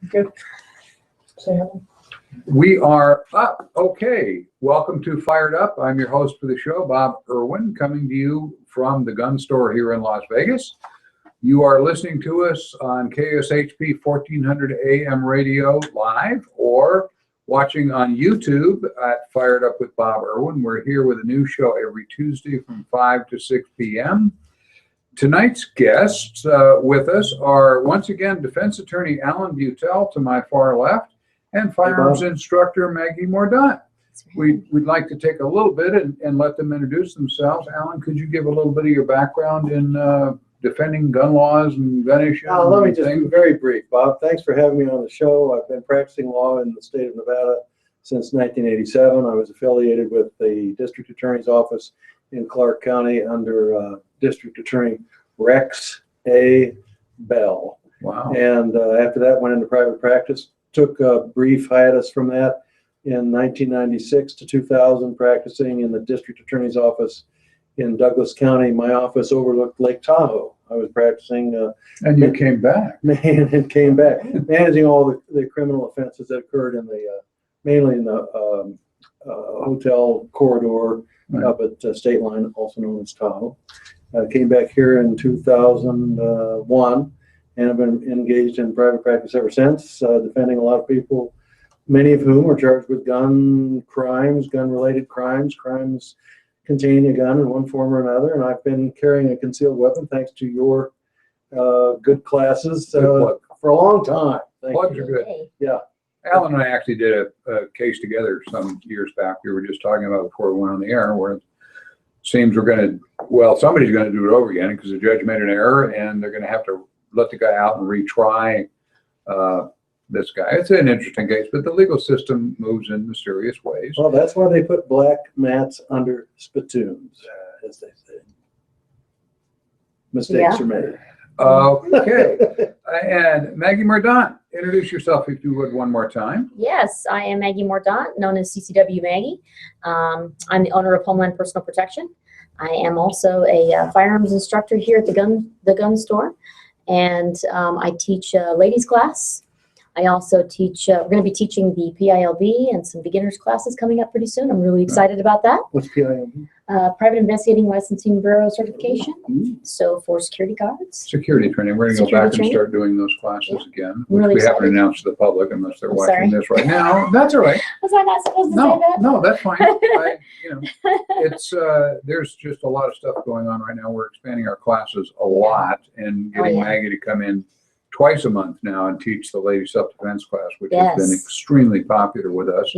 Good. Say hello. We are up. Okay. Welcome to Fired Up. I'm your host for the show, Bob Irwin, coming to you from the gun store here in Las Vegas. You are listening to us on KSHP 1400 AM radio live or watching on YouTube at Fired Up with Bob Irwin. We're here with a new show every Tuesday from 5 to 6 p.m. Tonight's guests with us are, once again, defense attorney Alan Butel to my far left and firearms instructor Maggie Mordaunt. We'd like to take a little bit and let them introduce themselves. Alan, could you give a little bit of your background in defending gun laws and gun issues? Let me just be very brief, Bob. Thanks for having me on the show. I've been practicing law in the state of Nevada since 1987. I was affiliated with the district attorney's office in Clark County under District Attorney Rex A. Bell. Wow. And after that, went into private practice. Took a brief hiatus from that in 1996 to 2000, practicing in the district attorney's office in Douglas County. My office overlooked Lake Tahoe. I was practicing. And you came back. And came back, managing all the criminal offenses that occurred in the, mainly in the hotel corridor up at State Line, also known as Tahoe. Came back here in 2001. And I've been engaged in private practice ever since, defending a lot of people, many of whom are charged with gun crimes, gun-related crimes, crimes containing a gun in one form or another. And I've been carrying a concealed weapon thanks to your good classes for a long time. Plugs are good. Yeah. Alan and I actually did a case together some years back. We were just talking about before we went on the air, where it seems we're going to, well, somebody's going to do it over again because the judge made an error and they're going to have to let the guy out and retry this guy. It's an interesting case, but the legal system moves in mysterious ways. Well, that's why they put black mats under spittoons, as they say. Mistakes are made. Okay. And Maggie Mordaunt, introduce yourself if you would one more time. Yes, I am Maggie Mordaunt, known as CCW Maggie. I'm the owner of Homeland Personal Protection. I am also a firearms instructor here at the gun store. And I teach a ladies class. I also teach, we're going to be teaching the PILB and some beginners classes coming up pretty soon. I'm really excited about that. What's PILB? Private Investigating Licensing Bureau certification. So for security guards. Security training. We're going to go back and start doing those classes again, which really we haven't announced to the public unless they're watching this right now. That's all right. Was I not supposed to say that? No, that's fine. It's there's just a lot of stuff going on right now. We're expanding our classes a lot and getting Maggie to come in twice a month now and teach the ladies self-defense class, which has been extremely popular with us,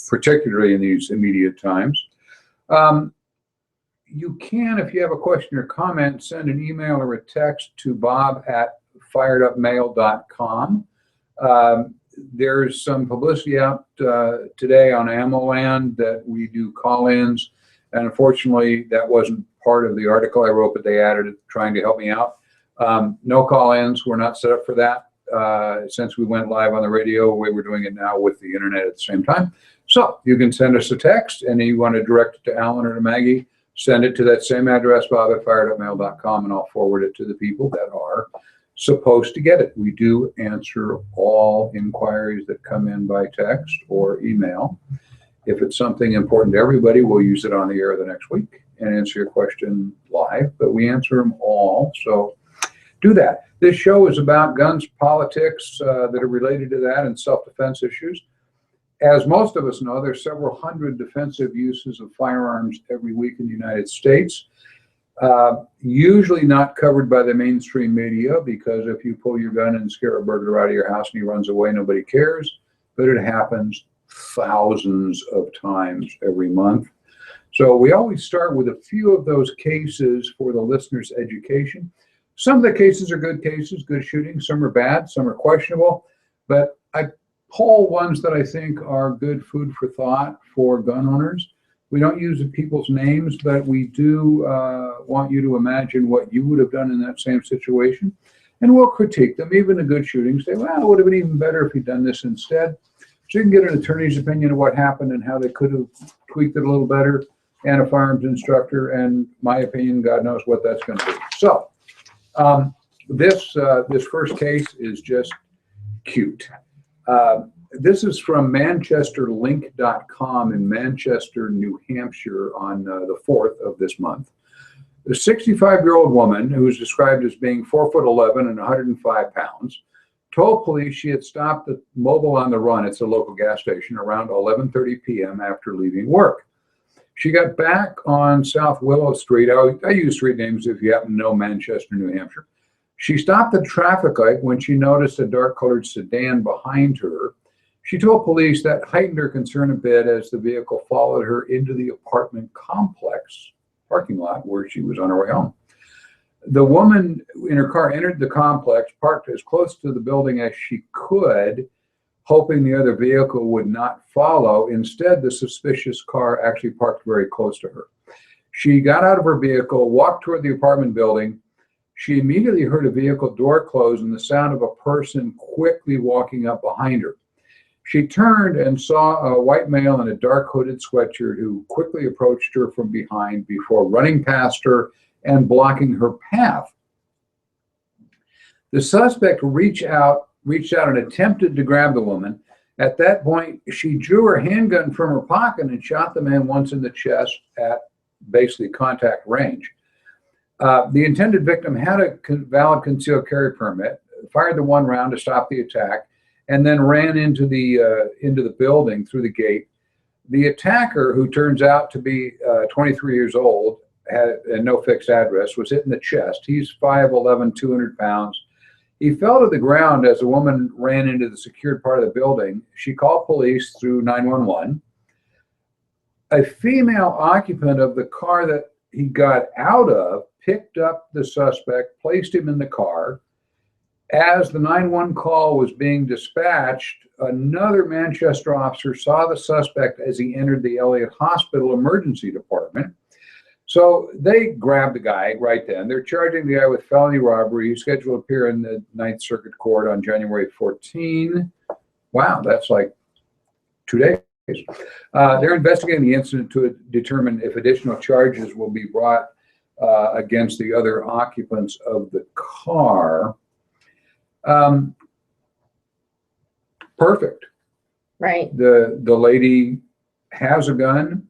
particularly in these immediate times. You can, if you have a question or comment, send an email or a text to bob@firedupmail.com. There's some publicity out today on AmmoLand that we do call-ins, and unfortunately that wasn't part of the article I wrote, but they added it trying to help me out. No call-ins. We're not set up for that. Since we went live on the radio, we were doing it now with the internet at the same time. So you can send us a text, and you want to direct it to Alan or to Maggie, send it to that same address, bob@firedupmail.com, and I'll forward it to the people that are supposed to get it. We do answer all inquiries that come in by text or email. If it's something important to everybody, we'll use it on the air the next week and answer your question live, but we answer them all. So do that. This show is about guns, politics that are related to that, and self-defense issues. As most of us know, there's several hundred defensive uses of firearms every week in the United States. Usually not covered by the mainstream media, because if you pull your gun and scare a burglar out of your house and he runs away, nobody cares. But it happens thousands of times every month. So we always start with a few of those cases for the listener's education. Some of the cases are good cases, good shootings. Some are bad, some are questionable. But I pull ones that I think are good food for thought for gun owners. We don't use the people's names, but we do want you to imagine what you would have done in that same situation. And we'll critique them, even the good shootings. Say, well, it would have been even better if he'd done this instead. So you can get an attorney's opinion of what happened and how they could have tweaked it a little better, and a firearms instructor, and my opinion, God knows what that's going to be. So this first case is just cute. This is from manchesterlink.com in Manchester, New Hampshire on the 4th of this month. The 65-year-old woman, who was described as being 4'11" and 105 pounds, told police she had stopped the Mobile on the Run, it's a local gas station, around 11:30 p.m. after leaving work. She got back on South Willow Street. I use street names if you happen to know Manchester, New Hampshire. She stopped the traffic light when she noticed a dark-colored sedan behind her. She told police that heightened her concern a bit as the vehicle followed her into the apartment complex parking lot where she was on her way home. The woman in her car entered the complex, parked as close to the building as she could, hoping the other vehicle would not follow. Instead, the suspicious car actually parked very close to her. She got out of her vehicle, walked toward the apartment building. She immediately heard a vehicle door close and the sound of a person quickly walking up behind her. She turned and saw a white male in a dark hooded sweatshirt who quickly approached her from behind before running past her and blocking her path. The suspect reached out and attempted to grab the woman. At that point, she drew her handgun from her pocket and shot the man once in the chest at basically contact range. The intended victim had a valid concealed carry permit, fired the one round to stop the attack, and then ran into the building through the gate. The attacker, who turns out to be 23 years old, had no fixed address, was hit in the chest. He's 5'11", 200 pounds. He fell to the ground as a woman ran into the secured part of the building. She called police through 911. A female occupant of the car that he got out of picked up the suspect, placed him in the car. As the 911 call was being dispatched, another Manchester officer saw the suspect as he entered the Elliott Hospital emergency department. So they grabbed the guy right then. They're charging the guy with felony robbery. He's scheduled to appear in the Ninth Circuit Court on January 14. Wow, that's like 2 days. They're investigating the incident to determine if additional charges will be brought against the other occupants of the car. Perfect. Right. The lady has a gun,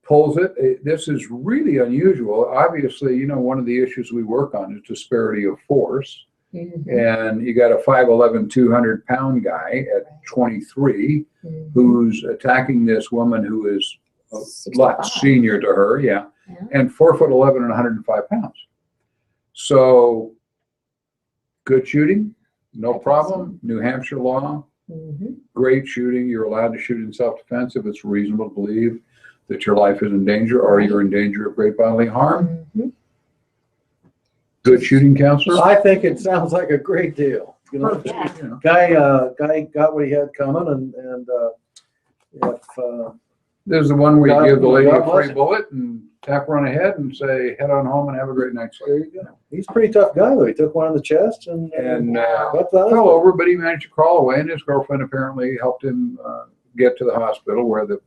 pulls it. This is really unusual. Obviously, one of the issues we work on is disparity of force. Mm-hmm. And you got a 5'11", 200-pound guy at 23 mm-hmm. who's attacking this woman who is a 65. Lot senior to her, yeah. And 4'11" and 105 pounds. So good shooting, no problem. New Hampshire law, mm-hmm. great shooting. You're allowed to shoot in self-defense if it's reasonable to believe that your life is in danger or you're in danger of great bodily harm. Mm-hmm. Good shooting, counselor? I think it sounds like a great deal. Guy got what he had coming, and if there's the one where you give the lady a free bullet and tap her on the head and say, head on home and have a great night's sleep. There you go. He's a pretty tough guy, though. He took one in the chest and fell over, but he managed to crawl away, and his girlfriend apparently helped him get to the hospital where the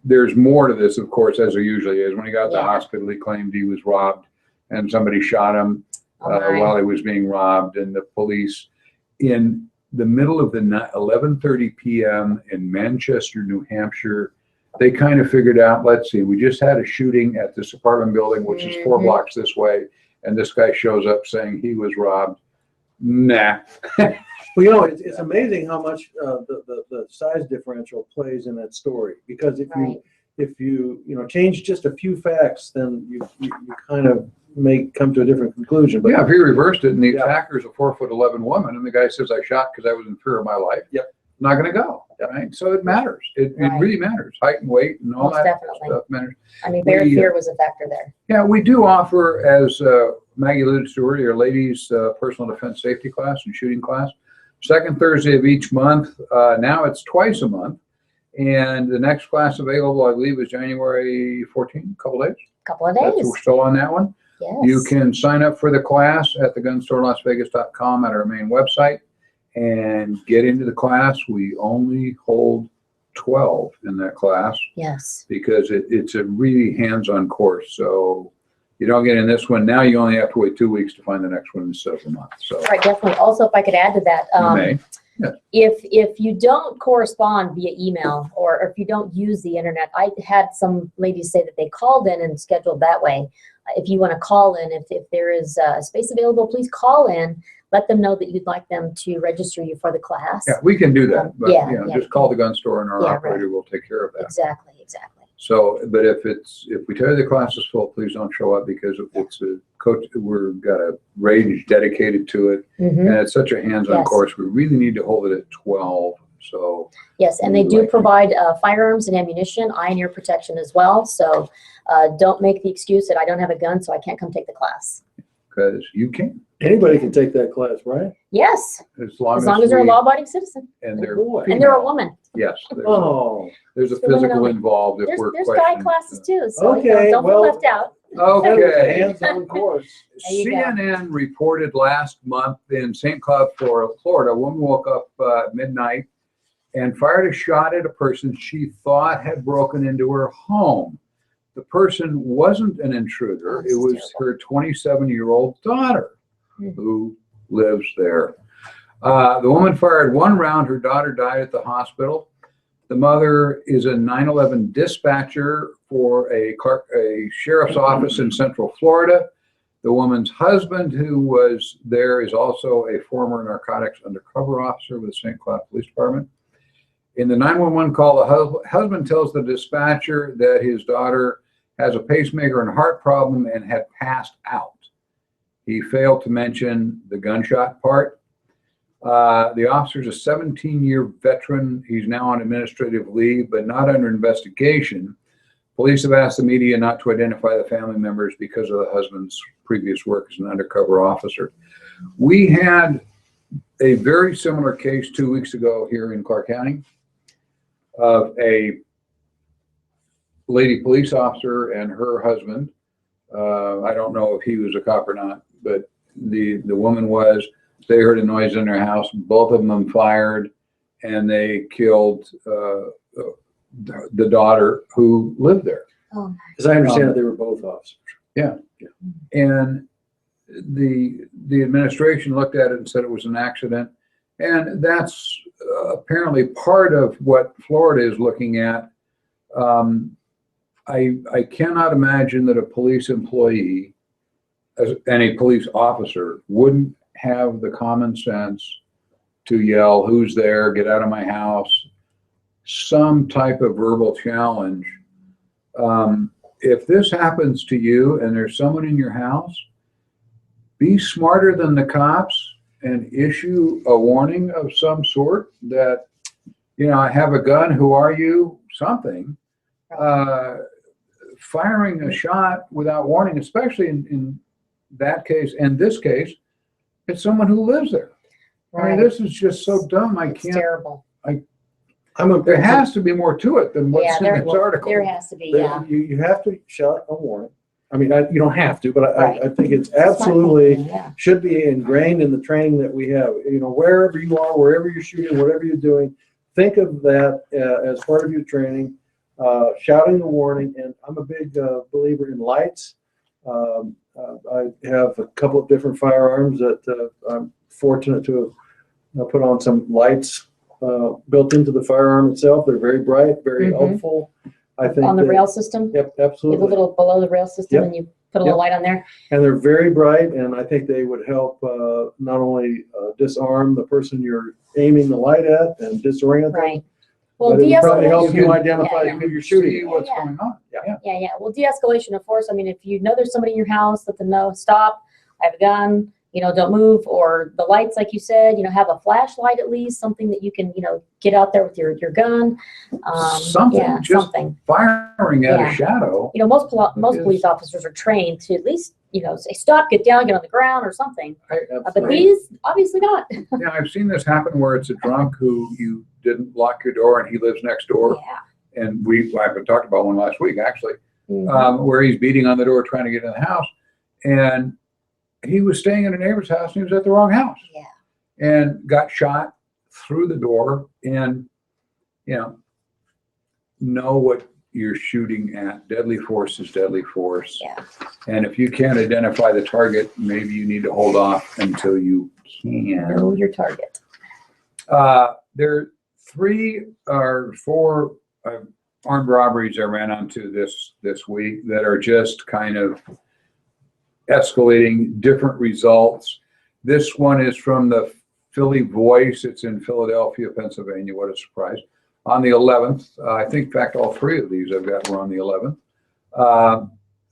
there's more to this, of course, as there usually is. When he got to the hospital, he claimed he was robbed and somebody shot him while he was being robbed. And the police, in the middle of the night, 11:30 p.m. in Manchester, New Hampshire, they kind of figured out, let's see, we just had a shooting at this apartment building, which is 4 blocks this way. And this guy shows up saying he was robbed. Nah. Well, it's amazing how much the size differential plays in that story, because if you change just a few facts, then you kind of may come to a different conclusion. But if he reversed it and the attacker's a 4'11" woman and the guy says I shot because I was in fear of my life, not going to go. Right? So it matters. It really matters. Height and weight and all that stuff matters. I mean, fear was a factor there. Yeah, we do offer, as Maggie alluded to earlier, ladies' personal defense safety class and shooting class. Second Thursday of each month. Now it's twice a month. And the next class available, I believe, is January 14th, couple days. We're still on that one. Yes. You can sign up for the class at thegunstorelasvegas.com at our main website and get into the class. We only hold 12 in that class. Yes. Because it's a really hands-on course. So you don't get in this one, now you only have to wait 2 weeks to find the next one instead of a month. So Right, definitely. Also, if I could add to that, you may. if you don't correspond via email or if you don't use the internet, I had some ladies say that they called in and scheduled that way. If you want to call in, if there is space available, please call in. Let them know that you'd like them to register you for the class. Yeah, we can do that, but yeah, you know, yeah. just call the gun store and our Yeah, right. operator will take care of that. Exactly. So, but if we tell you the class is full, please don't show up because it's a coach. We've got a range dedicated to it, Mhm. and it's such a hands-on Yes. course. We really need to hold it at 12. So Yes, and they do provide firearms and ammunition, eye and ear protection as well. So don't make the excuse that I don't have a gun, so I can't come take the class. because you can, Anybody can take that class, right? Yes, as long as long as they're a we- law-abiding citizen and they're Boy. and they're a female. woman. Yes, Oh, there's a It's the women physical only. involved if There's we're guy questioning. classes too, so Okay, don't well- feel left out. that was a Okay. hands-on course. There you go. CNN reported last month in St. Cloud, Florida, a woman woke up at midnight and fired a shot at a person she thought had broken into her home. The person wasn't an intruder. Oh, It was terrible. her 27-year-old daughter Mhm. who lives there. The woman fired one round. Her daughter died at the hospital. The mother is a 911 dispatcher for a sheriff's office in Central Florida. The woman's husband, who was there, is also a former narcotics undercover officer with the St. Cloud Police Department. In the 911 call, the husband tells the dispatcher that his daughter has a pacemaker and heart problem and had passed out. He failed to mention the gunshot part. The officer's a 17-year veteran. He's now on administrative leave, but not under investigation. Police have asked the media not to identify the family members because of the husband's previous work as an undercover officer. We had a very similar case 2 weeks ago here in Clark County of a lady police officer and her husband. I don't know if he was a cop or not, but the woman was. They heard a noise in their house. Both of them fired, and they killed the daughter who lived there. Oh, As I understand it, they were both officers. And the administration looked at it and said it was an accident. And that's apparently part of what Florida is looking at. I cannot imagine that a police employee and a police officer wouldn't have the common sense to yell, "Who's there? Get out of my house." Some type of verbal challenge. If this happens to you and there's someone in your house, be smarter than the cops and issue a warning of some sort that, you know, I have a gun, who are you? Something. Firing a shot without warning, especially in that case and this case, it's someone who lives there. I mean, this is just so dumb. I it's can't. terrible. There has to be more to it than what's Yeah, in this article. There has to be, yeah. You have to shout a warning. I mean, you don't have to, but Right. I think it's absolutely Yeah. should be ingrained in the training that we have. You know, wherever you are, wherever you're shooting, whatever you're doing, think of that as part of your training. Shouting a warning, and I'm a big believer in lights. I have a couple of different firearms that I'm fortunate to have put on some lights built into the firearm itself. They're very bright, very Mhm. helpful. I think On the that- rail system, Yep, you have a absolutely. little below the rail system Yep. and you put a little light on there. And they're very bright, and I think they would help not only disarm the person you're aiming the light at and disorient them, Right. Well, but it would probably help you de-escalation. identify Yeah, who you're shooting See at. what's Yeah. going on. Yeah. Well, de-escalation, of course. I mean, if you know there's somebody in your house, let them know, stop, I have a gun, don't move. Or the lights, like you said, have a flashlight at least, something that you can, get out there with your gun. Something, Yeah, just something. Firing at Yeah. a shadow. Most Yes. police officers are trained to at least, say stop, get down, get on the ground or something. But Absolutely. these, obviously not. Yeah, I've seen this happen where it's a drunk who you didn't lock your door and he lives next door. Yeah. And I've talked about one last week actually, Mhm. where he's beating on the door trying to get in the house. And he was staying at a neighbor's house and he was at the wrong house. Yeah. And got shot through the door. And, know what you're shooting at. Deadly force is deadly force. Yeah. And if you can't identify the target, maybe you need to hold off until you can. Know your target. There are 3 or 4 armed robberies I ran onto this week that are just kind of escalating different results. This one is from the Philly Voice. It's in Philadelphia, Pennsylvania. What a surprise. On the 11th, I think, in fact, all 3 of these I've got were on the 11th.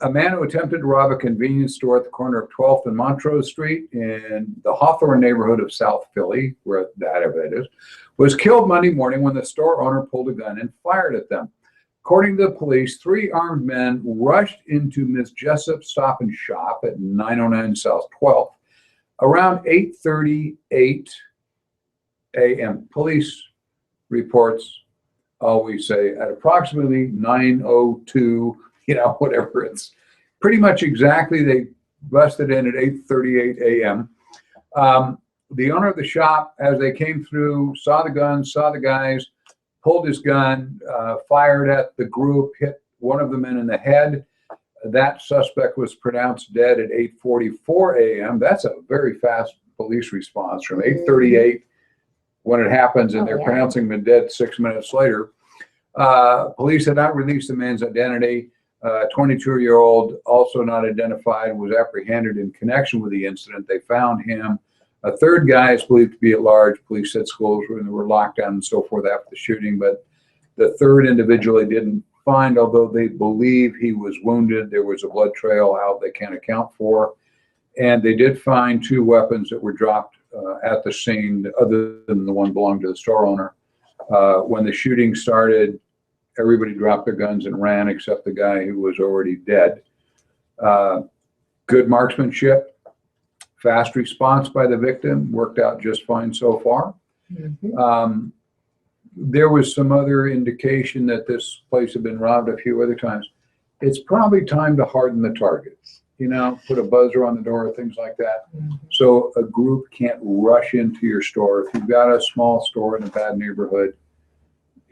A man who attempted to rob a convenience store at the corner of 12th and Montrose Street in the Hawthorne neighborhood of South Philly, where that event is, was killed Monday morning when the store owner pulled a gun and fired at them. According to the police, 3 armed men rushed into Ms. Jessup's Stop and Shop at 909 South 12th around 8:38 a.m. Police reports always say at approximately 9:02, whatever, it's pretty much exactly. They busted in at 8:38 a.m. The owner of the shop, as they came through, saw the gun, saw the guys, pulled his gun, fired at the group, hit one of the men in the head. That suspect was pronounced dead at 8:44 a.m. That's a very fast police response from 8:38 when it happens, and they're pronouncing him dead 6 minutes later. Police had not released the man's identity. 22-year-old, also not identified, was apprehended in connection with the incident. They found him. A third guy is believed to be at large. Police said schools were locked down and so forth after the shooting, but the third individual they didn't find, although they believe he was wounded. There was a blood trail out they can't account for. And they did find 2 weapons that were dropped at the scene, other than the one belonged to the store owner. When the shooting started, everybody dropped their guns and ran except the guy who was already dead. Good marksmanship, fast response by the victim, worked out just fine so far. Mm-hmm. There was some other indication that this place had been robbed a few other times. It's probably time to harden the target, put a buzzer on the door, things like that. Mm-hmm. So a group can't rush into your store. If you've got a small store in a bad neighborhood,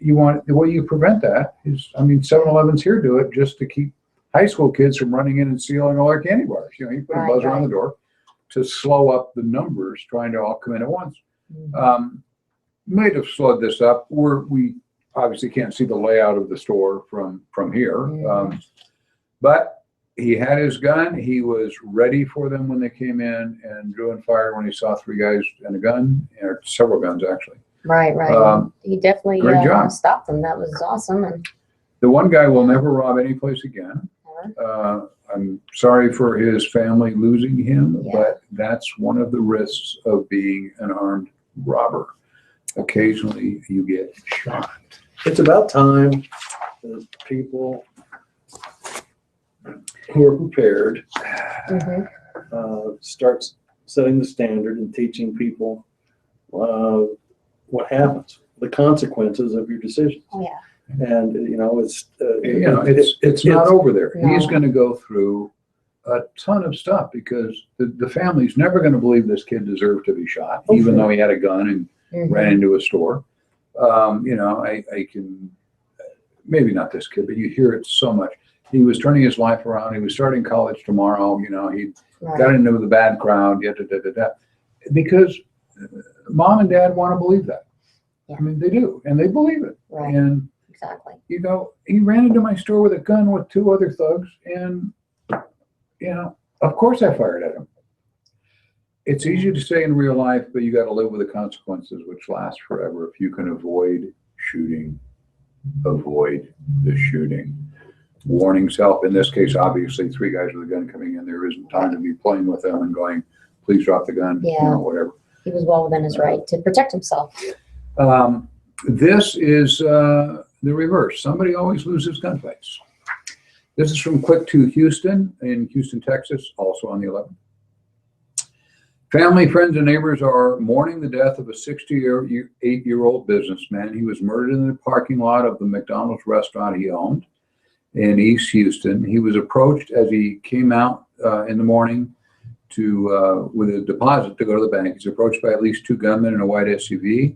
the way you prevent that is, 7-Eleven's here do it just to keep high school kids from running in and stealing all our candy bars. You put a buzzer on the door to slow up the numbers trying to all come in at once. Mm-hmm. Might have slowed this up. We obviously can't see the layout of the store from here. Mm-hmm. But he had his gun. He was ready for them when they came in and drew and fired when he saw 3 guys and a gun, or several guns actually. Right. He definitely great job. stopped them. That was awesome. And The one guy will never rob any place again. I'm sorry for his family losing him, but that's one of the risks of being an armed robber. Occasionally you get shot. It's about time that people who are prepared start setting the standard and teaching people what happens, the consequences of your decisions. Oh, yeah. And it's not over there. No. He's going to go through a ton of stuff because the family's never going to believe this kid deserved to be shot, even though he had a gun and ran into a store. I can, maybe not this kid, but you hear it so much. He was turning his life around. He was starting college tomorrow. He got into the bad crowd. Because mom and dad want to believe that. Yeah. They do, and they believe it. Right. And exactly. He ran into my store with a gun with 2 other thugs, and of course I fired at him. It's easy to say in real life, but you got to live with the consequences, which last forever. If you can avoid shooting, avoid the shooting. Warnings help. In this case, obviously, 3 guys with a gun coming in. There isn't time to be playing with them and going, please drop the gun, whatever. He was well within his right to protect himself. This is the reverse. Somebody always loses gunfights. This is from Quick to Houston in Houston, Texas, also on the 11th. Family, friends, and neighbors are mourning the death of a 68-year-old businessman. He was murdered in the parking lot of the McDonald's restaurant he owned in East Houston. He was approached as he came out in the morning with a deposit to go to the bank. He's approached by at least 2 gunmen in a white SUV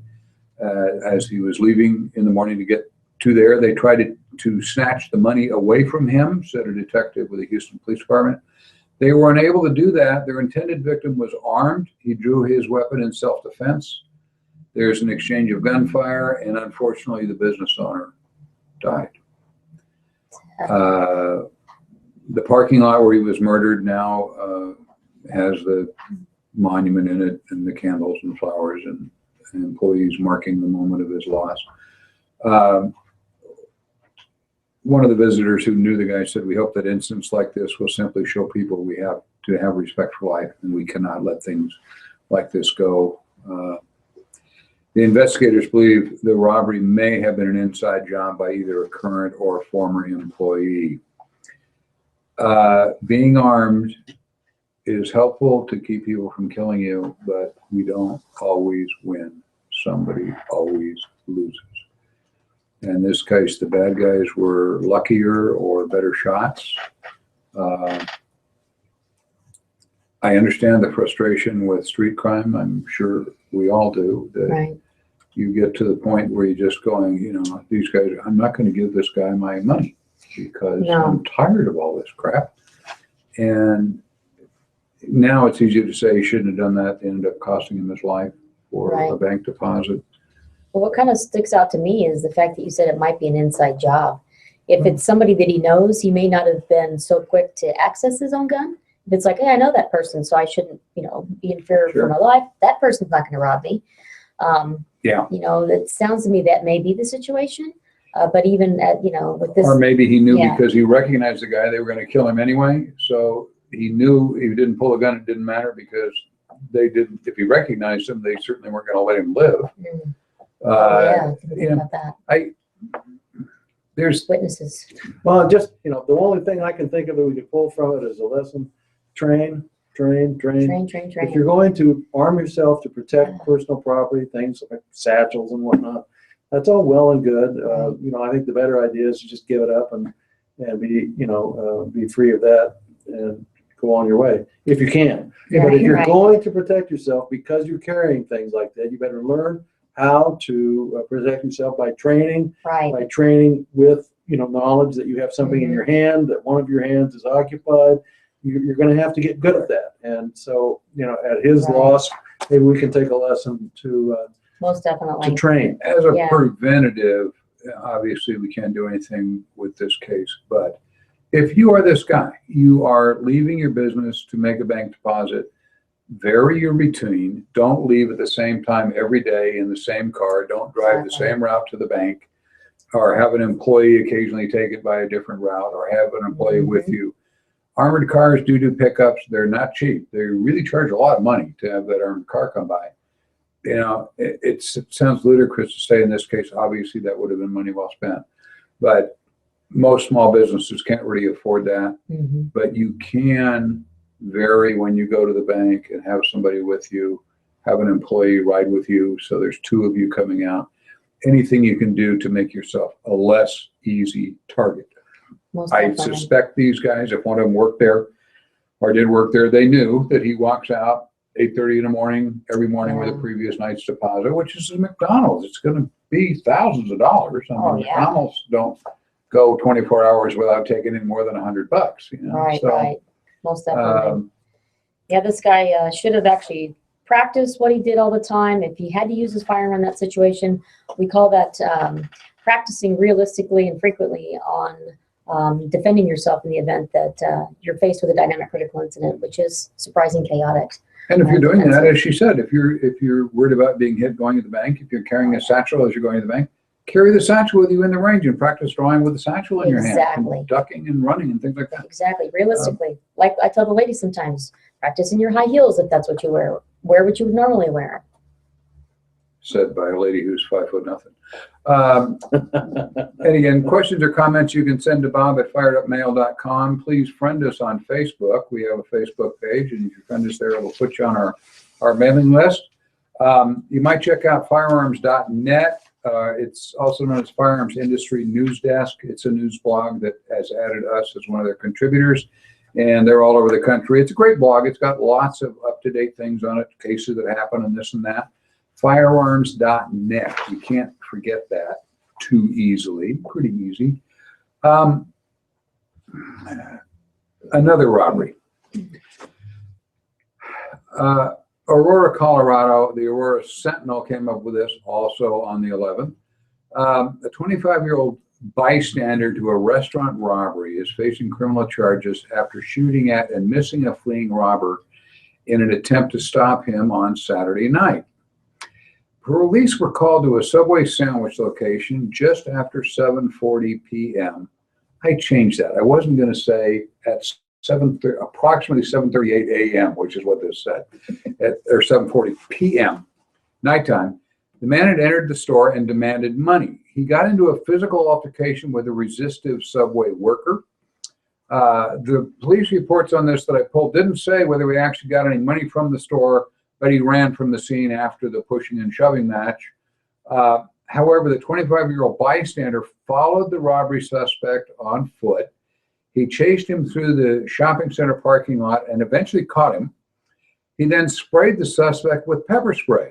as he was leaving in the morning to get to there. They tried to snatch the money away from him, said a detective with the Houston Police Department. They were unable to do that. Their intended victim was armed. He drew his weapon in self-defense. There's an exchange of gunfire, and unfortunately, the business owner died. The parking lot where he was murdered now has the monument in it, and the candles and flowers and employees marking the moment of his loss. One of the visitors who knew the guy said, "We hope that incidents like this will simply show people we have to have respect for life, and we cannot let things like this go." The investigators believe the robbery may have been an inside job by either a current or a former employee. Being armed is helpful to keep people from killing you, but we don't always win. Somebody always loses. In this case, the bad guys were luckier or better shots. I understand the frustration with street crime. I'm sure we all do. That Right. you get to the point where you're just going, you know, these guys, I'm not going to give this guy my money because No. I'm tired of all this crap. And now it's easy to say he shouldn't have done that. They ended up costing him his life for a Right. bank deposit. Well, what kind of sticks out to me is the fact that you said it might be an inside job. If it's somebody that he knows, he may not have been so quick to access his own gun. If it's like, hey, I know that person, so I shouldn't, you know, be in fear Sure. for my life. That person's not going to rob me. Yeah. You know, it sounds to me that may be the situation. But even at, you know, with this, Or maybe he knew Yeah. because he recognized the guy, they were going to kill him anyway. So he knew if he didn't pull a gun, it didn't matter because they didn't, if he recognized him, they certainly weren't going to let him live. Mm. Oh, yeah, I didn't think yeah. about that. There's, Witnesses. Well, just, you know, the only thing I can think of that we could pull from it is a lesson: train. If you're going to arm yourself to protect personal property, things like satchels and whatnot, that's all well and good. You know, I think the better idea is to just give it up and be, you know, be free of that and go on your way if you can. Yeah, But if you're right. going to protect yourself because you're carrying things like that, you better learn how to protect yourself by training with, you know, knowledge that you have something in your hand, that one of your hands is occupied. You're going to have to get good at that. And so, you know, at his Right. loss, maybe we can take a lesson to Most definitely. train. as a Yeah. preventative, obviously we can't do anything with this case, but if you are this guy, you are leaving your business to make a bank deposit, vary your routine. Don't leave at the same time every day in the same car. Don't drive the Exactly. same route to the bank, or have an employee occasionally take it by a different route, or have an employee with you. Armored cars do pickups. They're not cheap. They really charge a lot of money to have that armored car come by. You know, it sounds ludicrous to say in this case, obviously that would have been money well spent, but most small businesses can't really afford that. Mhm. But you can vary when you go to the bank and have somebody with you, have an employee ride with you. So there's two of you coming out. Anything you can do to make yourself a less easy target. Most I definitely. suspect these guys, if one of them worked there or did work there, they knew that he walks out 8:30 in the morning, every morning with a Yeah. previous night's deposit, which is a McDonald's. It's going to be thousands of dollars. I mean, Oh, yeah. McDonald's don't go 24 hours without taking in more than $100, you know? Right, So, right. Most definitely. um, Yeah, this guy should have actually practiced what he did all the time. If he had to use his firearm in that situation, we call that practicing realistically and frequently on defending yourself in the event that you're faced with a dynamic critical incident, which is surprising chaotic. and if you're doing that, Defensive. as she said, if you're worried about being hit going to the bank, if you're carrying a satchel as you're going to the bank, carry the satchel with you in the range and practice drawing with the satchel in your hand, Exactly. and ducking and running and things like that. Exactly, realistically. Like I tell the ladies sometimes, practice in your high heels if that's what you wear. Wear what you would normally wear. Said by a lady who's 5'0". And again, questions or comments you can send to bob@firedupmail.com. Please friend us on Facebook. We have a Facebook page, and if you friend us there, it'll put you on our mailing list. You might check out firearms.net. It's also known as Firearms Industry News Desk. It's a news blog that has added us as one of their contributors, and they're all over the country. It's a great blog. It's got lots of up-to-date things on it, cases that happen and this and that. Firearms.net. You can't forget that. too easily. Pretty easy. Another robbery. Aurora, Colorado, the Aurora Sentinel came up with this also on the 11th. A 25-year-old bystander to a restaurant robbery is facing criminal charges after shooting at and missing a fleeing robber in an attempt to stop him on Saturday night. Police were called to a Subway sandwich location just after 7:40 p.m. I changed that. I wasn't going to say at approximately 7:38 a.m., which is what this said, or 7:40 p.m., nighttime. The man had entered the store and demanded money. He got into a physical altercation with a resistive Subway worker. The police reports on this that I pulled didn't say whether he actually got any money from the store, but he ran from the scene after the pushing and shoving match. However, the 25-year-old bystander followed the robbery suspect on foot. He chased him through the shopping center parking lot and eventually caught him. He then sprayed the suspect with pepper spray.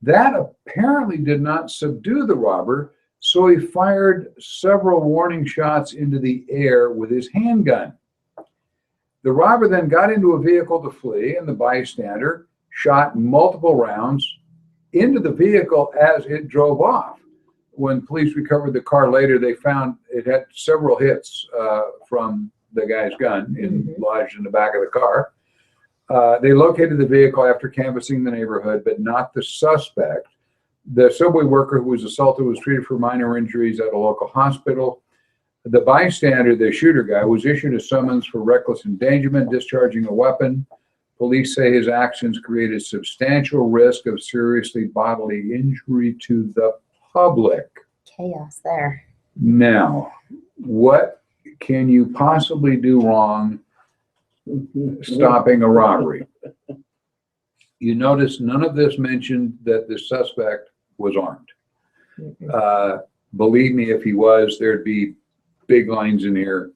That apparently did not subdue the robber, so he fired several warning shots into the air with his handgun. The robber then got into a vehicle to flee, and the bystander shot multiple rounds into the vehicle as it drove off. When police recovered the car later, they found it had several hits from the guy's gun lodged in the back of the car. They located the vehicle after canvassing the neighborhood, but not the suspect. The Subway worker who was assaulted was treated for minor injuries at a local hospital. The bystander, the shooter guy, was issued a summons for reckless endangerment, discharging a weapon. Police say his actions created substantial risk of seriously bodily injury to the public. Chaos there. Now, what can you possibly do wrong stopping a robbery? You notice none of this mentioned that the suspect was armed. Believe me, if he was, there'd be big lines in here.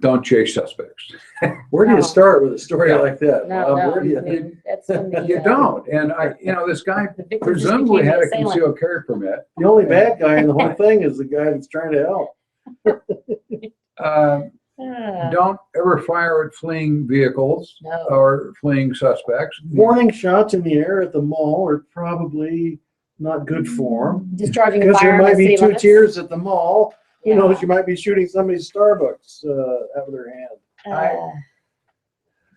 Don't chase suspects. Where do you start with a story like that? No, Where do you, I mean, that's when the, You don't. And this guy the victim just presumably became had the a assailant. concealed carry permit. the only bad guy in the whole thing is the guy that's trying to help. Don't ever fire at fleeing vehicles No. or fleeing suspects. Warning shots in the air at the mall are probably not good form. Discharging a Because there firearm might in the be city two limits. tiers at the mall. Who Yeah. knows, you might be shooting somebody's Starbucks out of their hand.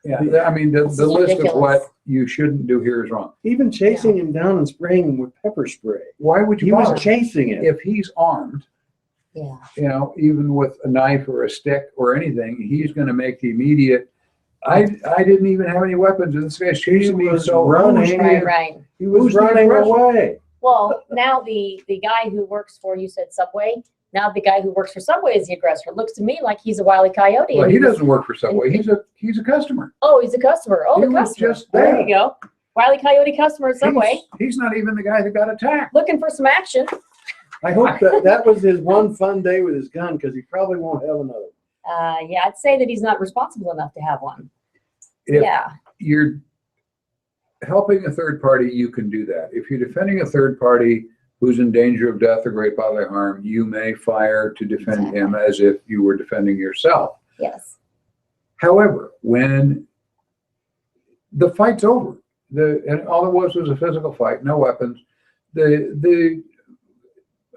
Yeah, I mean, the This list is of ridiculous. what you shouldn't do here is wrong. Even chasing him down and spraying him with pepper spray. Why would He you was bother? chasing it. If he's armed, Yeah. even with a knife or a stick or anything, he's going to make the immediate. I didn't even have any weapons, and this guy's chasing me. was So running. Right. He was Who's the running aggressor? away. Well, now the guy who works for, you said Subway, now the guy who works for Subway is the aggressor. It looks to me like he's a Wile E. Coyote. Well, and he was- doesn't work for Subway. He's a customer. Oh, he's a customer. Oh, He the was customer. just there there. you go. Wile E. Coyote customer at Subway. He's not even the guy that got attacked. Looking for some action. I hope that was his one fun day with his gun, because he probably won't have another. Yeah, I'd say that he's not responsible enough to have one. If Yeah. you're helping a third party, you can do that. If you're defending a third party who's in danger of death or great bodily harm, you may fire to defend him as if you were defending yourself. Yes. However, when the fight's over, and all it was a physical fight, no weapons.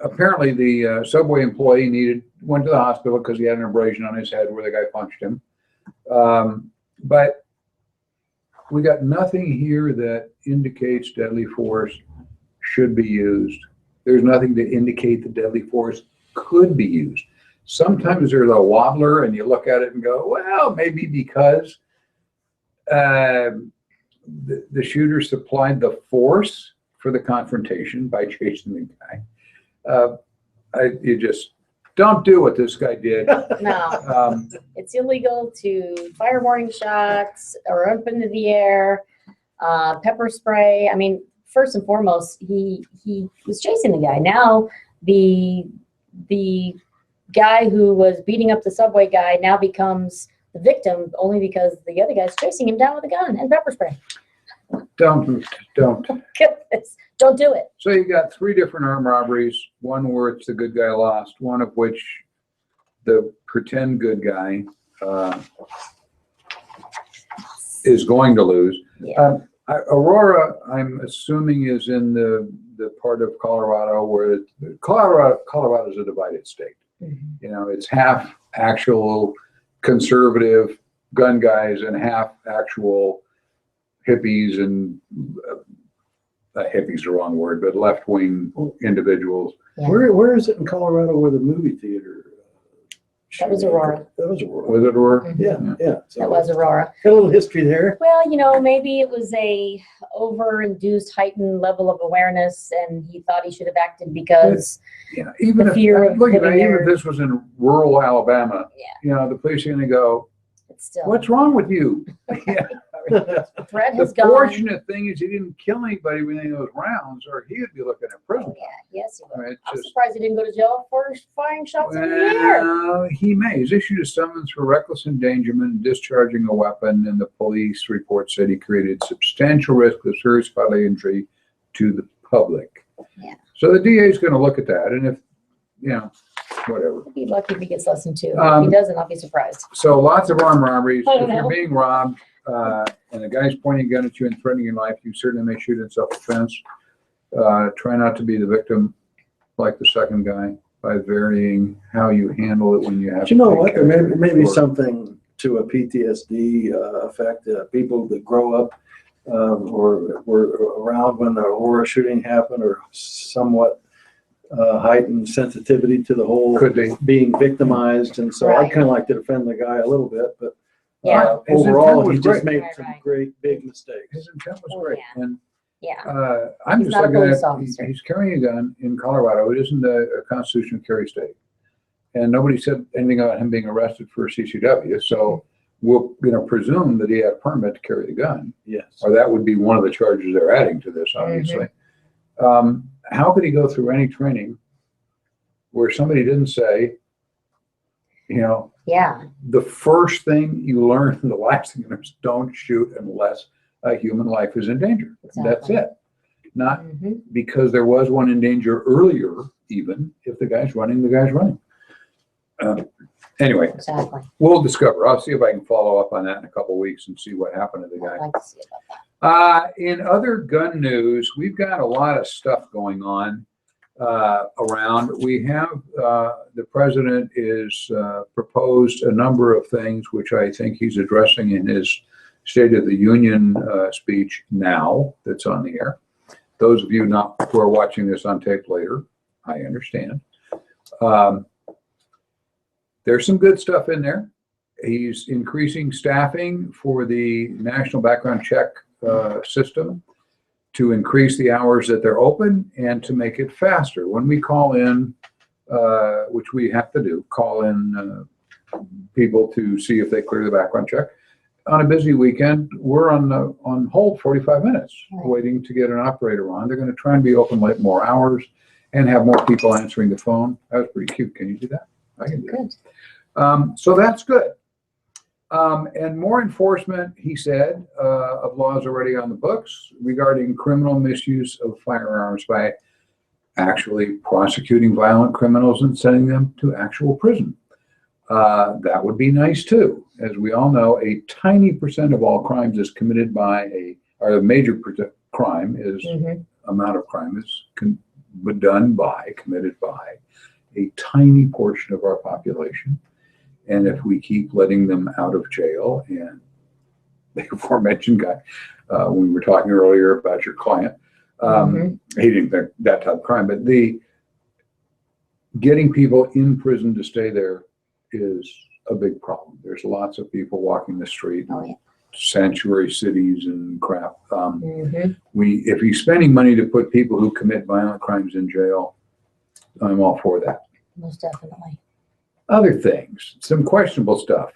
Apparently the Subway employee went to the hospital because he had an abrasion on his head where the guy punched him. But we got nothing here that indicates deadly force should be used. There's nothing to indicate that deadly force could be used. Sometimes there's a wobbler and you look at it and go, well, maybe because the shooter supplied the force for the confrontation by chasing the guy. You just don't do what this guy did. No. It's illegal to fire warning shots or up into the air, pepper spray. I mean, first and foremost, he was chasing the guy. Now the guy who was beating up the Subway guy now becomes the victim only because the other guy's chasing him down with a gun and pepper spray. Don't. Goodness. Don't do it. So you got 3 different armed robberies, one where it's the good guy lost, one of which the pretend good guy is going to lose. Yeah. Aurora, I'm assuming, is in the part of Colorado where Colorado is a divided state. Mhm. You know, it's half actual conservative gun guys and half actual hippies and hippies the wrong word, but left-wing individuals. Yeah. Where is it in Colorado where the movie theater? That was Aurora. That was Aurora. Was it Aurora? Mhm. Yeah. So That was Aurora. got a little history there. Well, you know, maybe it was a over-induced, heightened level of awareness, and he thought he should have acted because, Yeah, even The if fear of look at that, living even there. if this was in rural Alabama, Yeah. you know, the police are going to go, it's still, "What's wrong with you?" Yeah. the threat The has gone. fortunate thing is he didn't kill anybody with any of those rounds, or he'd be looking at prison. Oh, yeah, yes, he I mean, was. it's I'm just, surprised he didn't go to jail for firing shots in the air. well, he may. He's issued a summons for reckless endangerment and discharging a weapon, and the police report said he created substantial risk of serious bodily injury to the public. Yeah. So the DA is going to look at that, and if, you know, whatever. He'll be lucky if he gets less than 2. If Um, he doesn't, I'll be surprised. So lots of armed robberies. I don't If you're know. being robbed, and the guy's pointing a gun at you and threatening your life, you certainly may shoot in self-defense. Try not to be the victim like the second guy by varying how you handle it when you have. But you know to what? take There care of may be your- something to a PTSD effect. People that grow up or were around when the Aurora shooting happened or somewhat heightened sensitivity to the whole Could be. being victimized. And so I'd Right. kind of like to defend the guy a little bit, but Yeah. His intent overall, was he just great. made Right, some right. great big mistakes. His intent was Oh, great. yeah. And Yeah. I'm He's just not a looking police at, officer. he's carrying a gun in Colorado. It isn't a constitutional carry state. And nobody said anything about him being arrested for CCW. So we'll, presume that he had a permit to carry the gun, Yes. or that would be one of the charges they're adding to this, obviously. How could he go through any training where somebody didn't say, Yeah. the first thing you learn, the last thing you learn is don't shoot unless a human life is in danger. That's Exactly. it. Not Mhm. because there was one in danger earlier, even if the guy's running, the guy's running. Anyway, Exactly. we'll discover. I'll see if I can follow up on that in a couple of weeks and see what happened to the guy. I'd like to see about that. In other gun news, we've got a lot of stuff going on around. We have the president is proposed a number of things, which I think he's addressing in his State of the Union speech now that's on the air. Those of you who are watching this on tape later, I understand. There's some good stuff in there. He's increasing staffing for the national background check system to increase the hours that they're open and to make it faster. When we call in, which we have to do, call in people to see if they clear the background check. On a busy weekend, we're on hold 45 minutes Right. waiting to get an operator on. They're going to try and be open late more hours and have more people answering the phone. That was pretty cute. Can you do that? I can do that. Good. So that's good. And more enforcement, he said, of laws already on the books regarding criminal misuse of firearms by actually prosecuting violent criminals and sending them to actual prison. That would be nice too. As we all know, a tiny percent of all crimes is committed by or a major crime is Mhm. amount of crime is committed by a tiny portion of our population. And if we keep letting them out of jail, and the aforementioned guy, when we were talking earlier about your client, he didn't think that type of crime, but getting people in prison to stay there is a big problem. There's lots of people walking the street, Oh, yeah. sanctuary cities and crap. Mhm. If he's spending money to put people who commit violent crimes in jail, I'm all for that. Most definitely. Other things, some questionable stuff.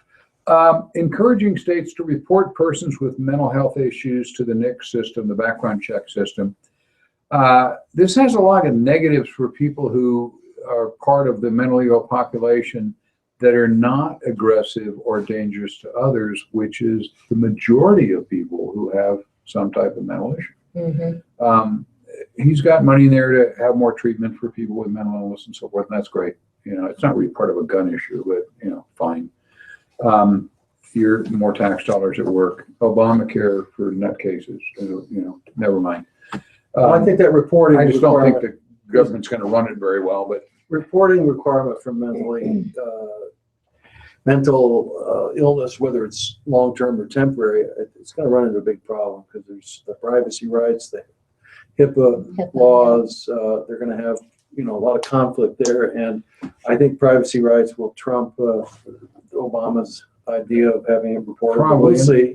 Encouraging states to report persons with mental health issues to the NICS system, the background check system. This has a lot of negatives for people who are part of the mentally ill population that are not aggressive or dangerous to others, which is the majority of people who have some type of mental issue. Mhm. he's got money in there to have more treatment for people with mental illness and so forth, and that's great. You know, it's not really part of a gun issue, but, you know, fine. Your more tax dollars at work. Obamacare for nutcases, you know, never mind. I think that reporting. I just don't think requirement- the government's going to run it very well, but reporting requirement for mental illness, whether it's long-term or temporary, it's going to run into a big problem because there's the privacy rights, the HIPAA laws. They're going to have, you know, a lot of conflict there, and I think privacy rights will trump Obama's idea of having it reported. Probably.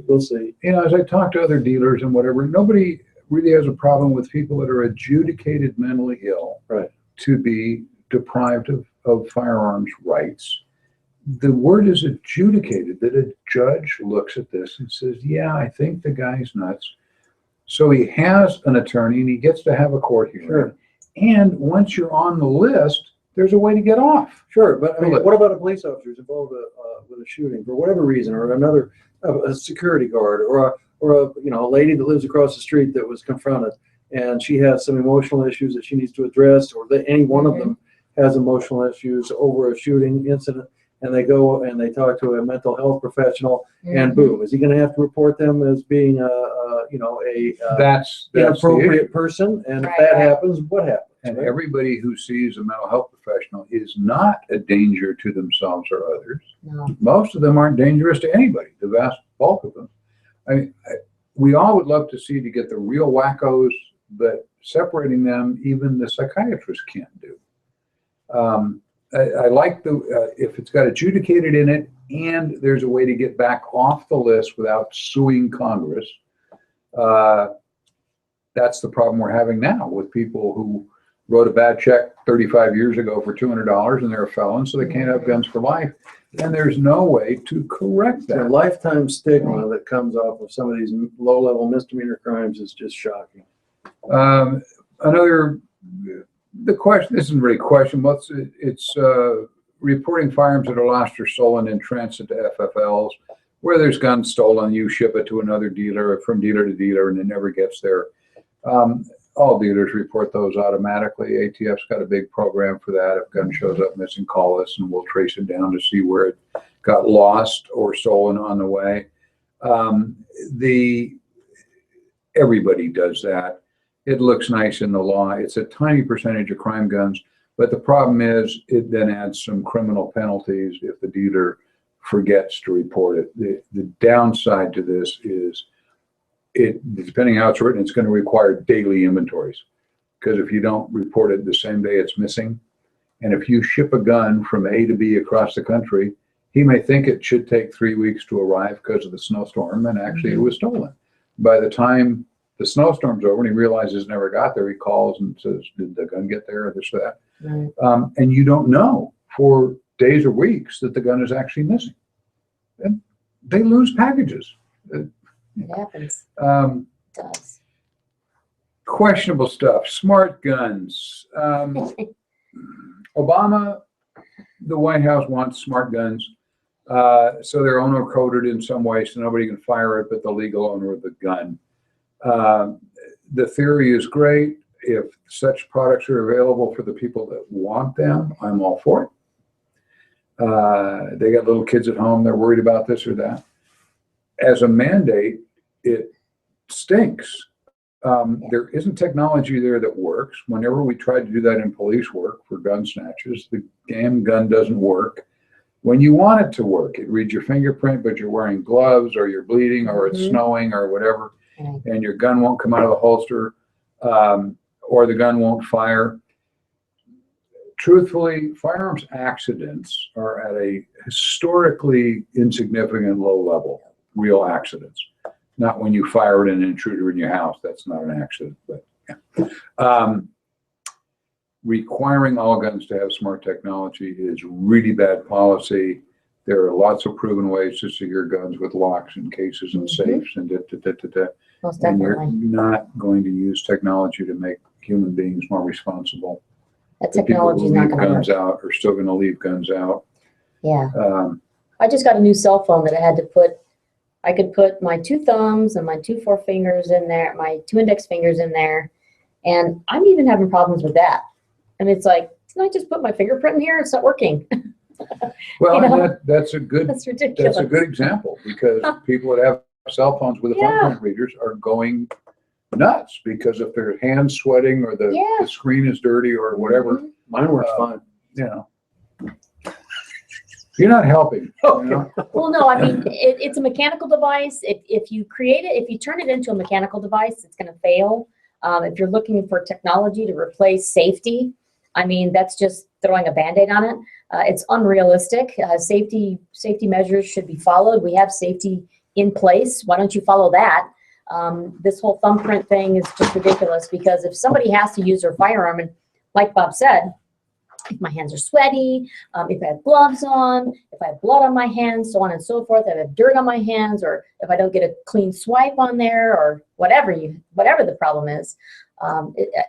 We'll see. you know, as I talk to other dealers and whatever, nobody really has a problem with people that are adjudicated mentally ill, Right. to be deprived of firearms rights. The word is adjudicated, that a judge looks at this and says, yeah, I think the guy's nuts. So he has an attorney and he gets to have a court hearing. Sure. And once you're on the list, there's a way to get off. Sure, but I mean, what about a police officer who's involved with a shooting for whatever reason, or another a security guard, or a you know, a lady that lives across the street that was confronted and she has some emotional issues that she needs to address, or that any one of them has emotional issues over a shooting incident, and they go and they talk to a mental health professional, and boom, is he going to have to report them as being That's the inappropriate issue. person? And if Right, that right. happens, what happens? And right? everybody who sees a mental health professional is not a danger to themselves or others. No. Most of them aren't dangerous to anybody, the vast bulk of them. I mean, we all would love to see to get the real wackos, but separating them, even the psychiatrist can't do. I like if it's got adjudicated in it and there's a way to get back off the list without suing Congress. That's the problem we're having now with people who wrote a bad check 35 years ago for $200 and they're a felon, so they can't have guns for life. And there's no way to correct The that. lifetime stigma that comes off of some of these low-level misdemeanor crimes is just shocking. The question, this isn't really a question, but it's reporting firearms that are lost or stolen in transit to FFLs. Where there's guns stolen, you ship it to another dealer, from dealer to dealer, and it never gets there. All dealers report those automatically. ATF's got a big program for that. If a gun shows up missing, call us and we'll trace it down to see where it got lost or stolen on the way. Everybody does that. It looks nice in the law. It's a tiny percentage of crime guns, but the problem is it then adds some criminal penalties if the dealer forgets to report it. The downside to this is depending how it's written, it's going to require daily inventories, because if you don't report it the same day it's missing, and if you ship a gun from A to B across the country, he may think it should take 3 weeks to arrive because of the snowstorm, and actually it was stolen. By the time the snowstorm's over and he realizes it never got there, he calls and says, did the gun get there, or this or that? Right. And you don't know for days or weeks that the gun is actually missing. And they lose packages. It happens. Um, It does. questionable stuff. Smart guns. Obama, the White House wants smart guns. So they're owner coded in some way, so nobody can fire it but the legal owner of the gun. The theory is great. If such products are available for the people that want them, I'm all for it. They got little kids at home, they're worried about this or that. As a mandate, it stinks. There isn't technology there that works. Whenever we tried to do that in police work for gun snatches, the damn gun doesn't work. When you want it to work, it reads your fingerprint, but you're wearing gloves or you're bleeding or it's snowing or whatever, and your gun won't come out of the holster, or the gun won't fire. Truthfully, firearms accidents are at a historically insignificant low level, real accidents. Not when you fire at an intruder in your house, that's not an accident, but yeah. Requiring all guns to have smart technology is really bad policy. There are lots of proven ways to secure guns with locks and cases and safes and Most and you're definitely. not going to use technology to make human beings more responsible. That The people technology is who not leave going to work. guns out are still going to leave guns out. Yeah. Um, I just got a new cell phone that I could put my 2 thumbs and my 2 forefingers in there, my 2 index fingers in there, And I'm even having problems with that. And it's like, can I just put my fingerprint in here? It's not working. Well, You know? and that's a good That's ridiculous. that's a good example, because people that have cell phones with the Yeah. thumbprint readers are going nuts, because if their hand's sweating or the Yeah. screen is dirty or whatever, Mhm. Mine works fine. you know. You're not helping. You know? Well, no, I mean, it's a mechanical device. If you create it, if you turn it into a mechanical device, it's going to fail. If you're looking for technology to replace safety, I mean, that's just throwing a Band-Aid on it. It's unrealistic. Safety measures should be followed. We have safety in place. Why don't you follow that? This whole thumbprint thing is just ridiculous, because if somebody has to use their firearm, and like Bob said, if my hands are sweaty, if I have gloves on, if I have blood on my hands, so on and so forth, if I have dirt on my hands, or if I don't get a clean swipe on there, or whatever the problem is,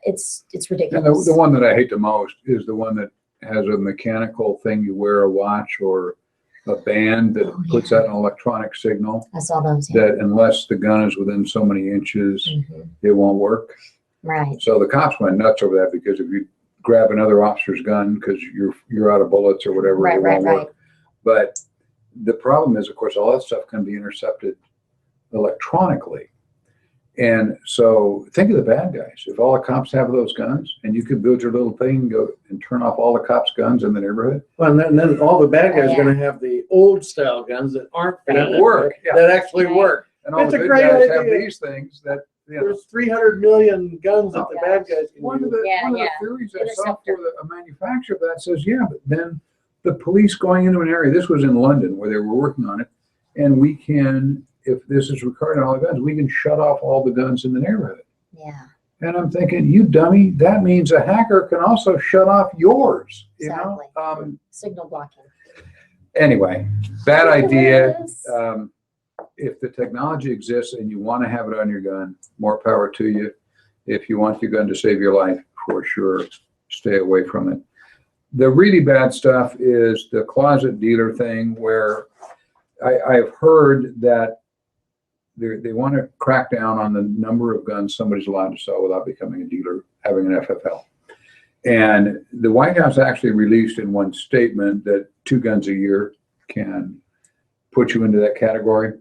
it's And ridiculous. the one that I hate the most is the one that has a mechanical thing. You wear a watch or a band that puts out an electronic signal I saw those. Yeah. that unless the gun is within so many inches, Mhm. it won't work. Right. So the cops went nuts over that, because if you grab another officer's gun because you're out of bullets or whatever, Right, it right, won't work. But the problem is, of course, all that stuff can be intercepted electronically. And so think of the bad guys. If all the cops have those guns, and you could build your little thing and go and turn off all the cops' guns in the neighborhood. Well, and then all the bad guys Yeah. are going to have the old style guns that aren't That work, yeah. that actually Right. work. And all That's the a good great guys have idea. these things that, you know. There's 300 million guns that Oh, the bad guys can One of use. the, Yeah, one of the yeah. theories I saw Interceptor. for a manufacturer of that says, yeah, but then the police going into an area, this was in London where they were working on it, and we can, if this is recording all the guns, we can shut off all the guns in the neighborhood. Yeah. And I'm thinking, you dummy, that means a hacker can also shut off yours, you know? Exactly. Signal blocking. Anyway, bad idea. Ridiculous. If the technology exists and you want to have it on your gun, more power to you. If you want your gun to save your life, for sure, stay away from it. The really bad stuff is the closet dealer thing, where I've heard that they want to crack down on the number of guns somebody's allowed to sell without becoming a dealer, having an FFL. And the White House actually released in one statement that 2 guns a year can put you into that category.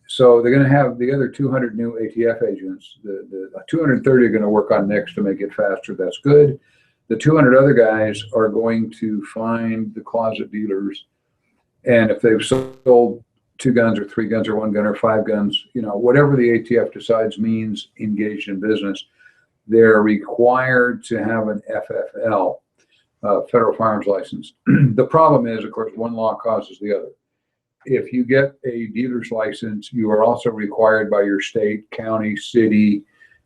So they're going to have the other 200 new ATF agents. The 230 are going to work on NICS to make it faster. That's good. The 200 other guys are going to find the closet dealers. And if they've sold 2 guns or 3 guns or 1 gun or 5 guns, you know, whatever the ATF decides means engaged in business, they're required to have an FFL, federal firearms license. The problem is, of course, one law causes the other. If you get a dealer's license, you are also required by your state, county, city,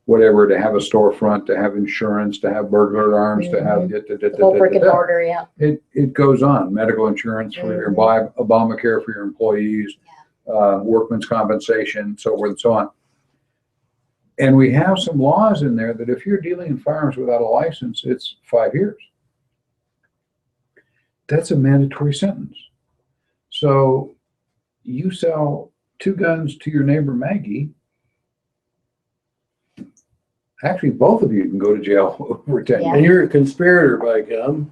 whatever, to have a storefront, to have insurance, to have burglar alarms, to have The whole freaking order, yeah. it goes on. Medical insurance for your Obamacare for your employees, workman's compensation, so forth and so on. And we have some laws in there that if you're dealing in firearms without a license, it's 5 years. That's a mandatory sentence. So you sell 2 guns to your neighbor Maggie, actually both of you can go to jail over 10 Yeah. years. And you're a conspirator by gum.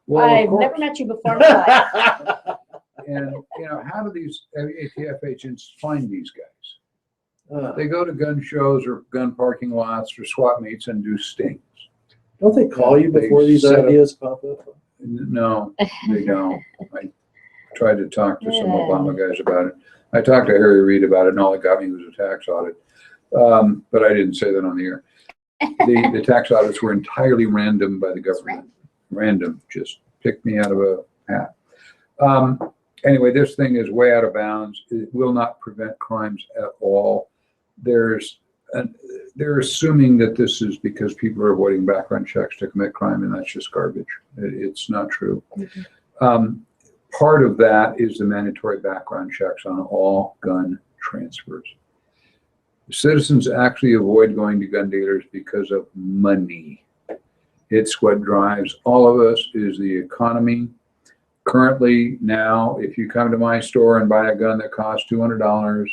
Well, of I've course. never met you before in my life. And you know, how do these ATF agents find these guys? They go to gun shows or gun parking lots or swap meets and do stings. Don't they call you before these set up- ideas pop up? No, they don't. I tried to talk to some Yeah. Obama guys about it. I talked to Harry Reid about it, and all it got me was a tax audit. But I didn't say that on the air. The tax audits were entirely random by the government. Random, just picked me out of a hat. Anyway, this thing is way out of bounds. It will not prevent crimes at all. They're assuming that this is because people are avoiding background checks to commit crime, and that's just garbage. It's not true. Part of that is the mandatory background checks on all gun transfers. Citizens actually avoid going to gun dealers because of money. It's what drives all of us, is the economy. Currently, now, if you come to my store and buy a gun that costs $200,